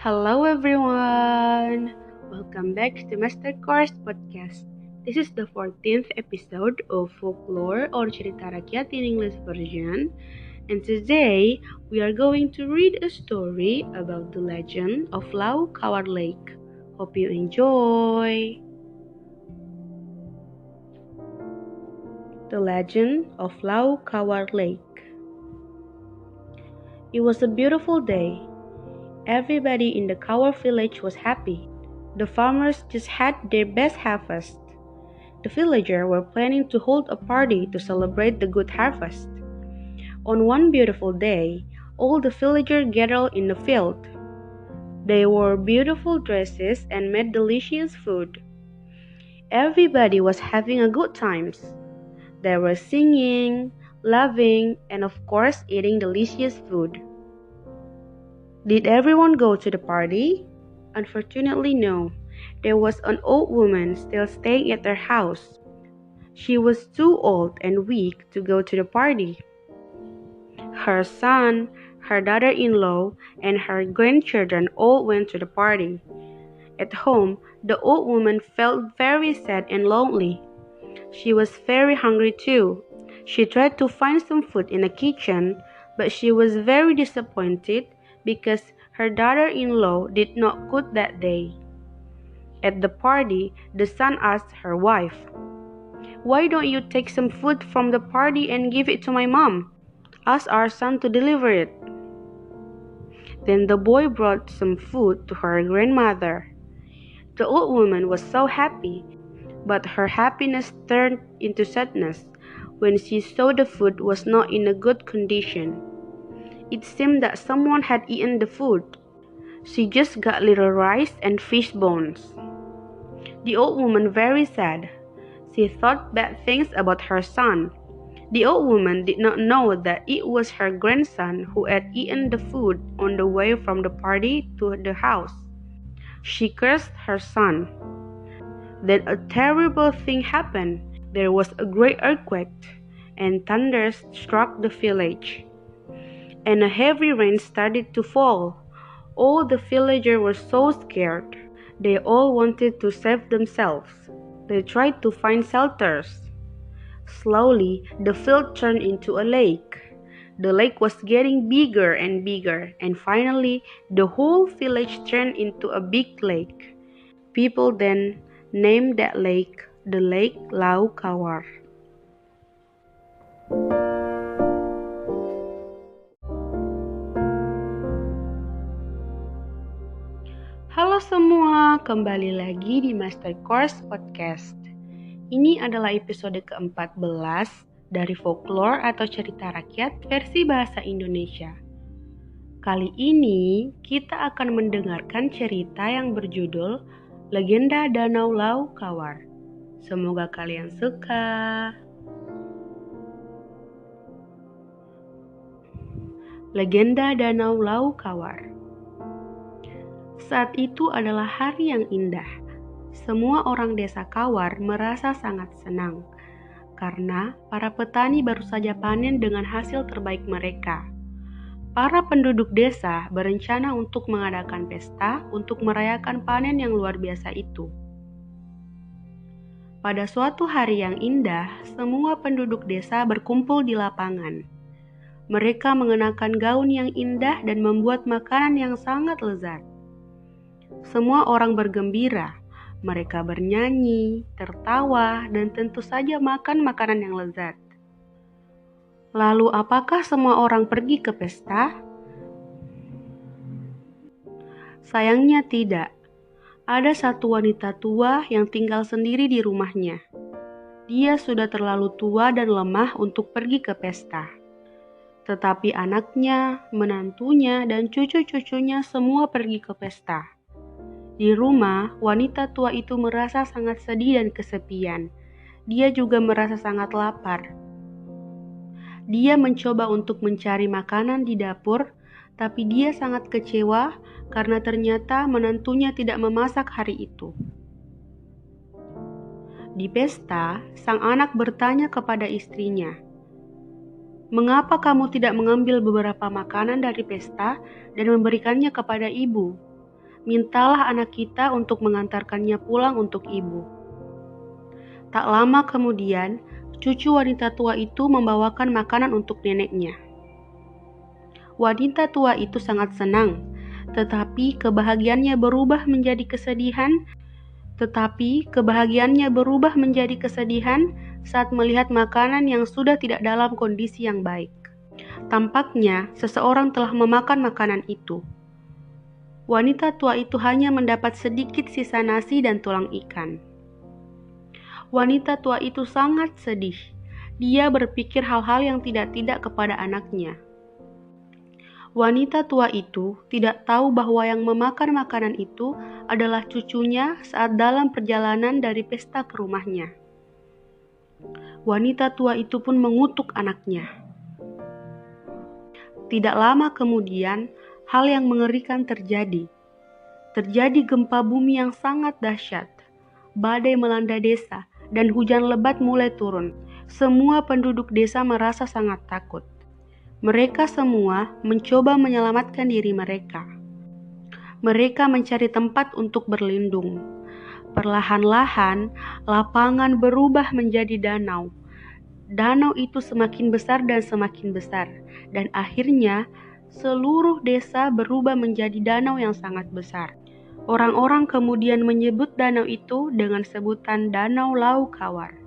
Hello everyone! Welcome back to Master Course Podcast. This is the 14th episode of Folklore or Cerita Rakyat in English version. And today we are going to read a story about the legend of Lau Kawar Lake. Hope you enjoy! The Legend of Lau Kawar Lake. It was a beautiful day. Everybody in the Kawar village was happy. The farmers just had their best harvest. The villagers were planning to hold a party to celebrate the good harvest. On one beautiful day, all the villagers gathered in the field. They wore beautiful dresses and made delicious food. Everybody was having a good time. They were singing, laughing, and of course eating delicious food. Did everyone go to the party? Unfortunately, no. There was an old woman still staying at their house. She was too old and weak to go to the party. Her son, her daughter-in-law, and her grandchildren all went to the party. At home, the old woman felt very sad and lonely. She was very hungry too. She tried to find some food in the kitchen, but she was very disappointed because her daughter-in-law did not cook that day. At the party, the son asked her wife, "Why don't you take some food from the party and give it to my mom? Ask our son to deliver it." Then the boy brought some food to her grandmother. The old woman was so happy, but her happiness turned into sadness when she saw the food was not in a good condition. It seemed that someone had eaten the food. She just got little rice and fish bones. The old woman very sad. She thought bad things about her son. The old woman did not know that it was her grandson who had eaten the food on the way from the party to the house. She cursed her son. Then a terrible thing happened. There was a great earthquake, and thunder struck the village. And a heavy rain started to fall. All the villagers were so scared. They all wanted to save themselves. They tried to find shelters. Slowly, the field turned into a lake. The lake was getting bigger and bigger, and finally, the whole village turned into a big lake. People then named that lake the Lake Lau Kawar. Halo semua, kembali lagi di Master Course Podcast. Ini adalah episode ke-14 dari Folklore atau Cerita Rakyat versi bahasa Indonesia. Kali ini kita akan mendengarkan cerita yang berjudul Legenda Danau Lau Kawar. Semoga kalian suka. Legenda Danau Lau Kawar. Saat itu adalah hari yang indah. Semua orang desa Kawar merasa sangat senang karena para petani baru saja panen dengan hasil terbaik mereka. Para penduduk desa berencana untuk mengadakan pesta untuk merayakan panen yang luar biasa itu. Pada suatu hari yang indah, semua penduduk desa berkumpul di lapangan. Mereka mengenakan gaun yang indah dan membuat makanan yang sangat lezat. Semua orang bergembira. Mereka bernyanyi, tertawa, dan tentu saja makan makanan yang lezat. Lalu apakah semua orang pergi ke pesta? Sayangnya tidak. Ada satu wanita tua yang tinggal sendiri di rumahnya. Dia sudah terlalu tua dan lemah untuk pergi ke pesta. Tetapi anaknya, menantunya, dan cucu-cucunya semua pergi ke pesta. Di rumah, wanita tua itu merasa sangat sedih dan kesepian. Dia juga merasa sangat lapar. Dia mencoba untuk mencari makanan di dapur, tapi dia sangat kecewa karena ternyata menantunya tidak memasak hari itu. Di pesta, sang anak bertanya kepada istrinya, "Mengapa kamu tidak mengambil beberapa makanan dari pesta dan memberikannya kepada ibu? Mintalah anak kita untuk mengantarkannya pulang untuk ibu." Tak lama kemudian, cucu wanita tua itu membawakan makanan untuk neneknya. Wanita tua itu sangat senang, tetapi kebahagiaannya berubah menjadi kesedihan saat melihat makanan yang sudah tidak dalam kondisi yang baik. Tampaknya seseorang telah memakan makanan itu. Wanita tua itu hanya mendapat sedikit sisa nasi dan tulang ikan. Wanita tua itu sangat sedih. Dia berpikir hal-hal yang tidak-tidak kepada anaknya. Wanita tua itu tidak tahu bahwa yang memakan makanan itu adalah cucunya saat dalam perjalanan dari pesta ke rumahnya. Wanita tua itu pun mengutuk anaknya. Tidak lama kemudian, hal yang mengerikan terjadi. Terjadi gempa bumi yang sangat dahsyat. Badai melanda desa dan hujan lebat mulai turun. Semua penduduk desa merasa sangat takut. Mereka semua mencoba menyelamatkan diri mereka. Mereka mencari tempat untuk berlindung. Perlahan-lahan, lapangan berubah menjadi danau. Danau itu semakin besar dan akhirnya seluruh desa berubah menjadi danau yang sangat besar. Orang-orang kemudian menyebut danau itu dengan sebutan Danau Laukawar.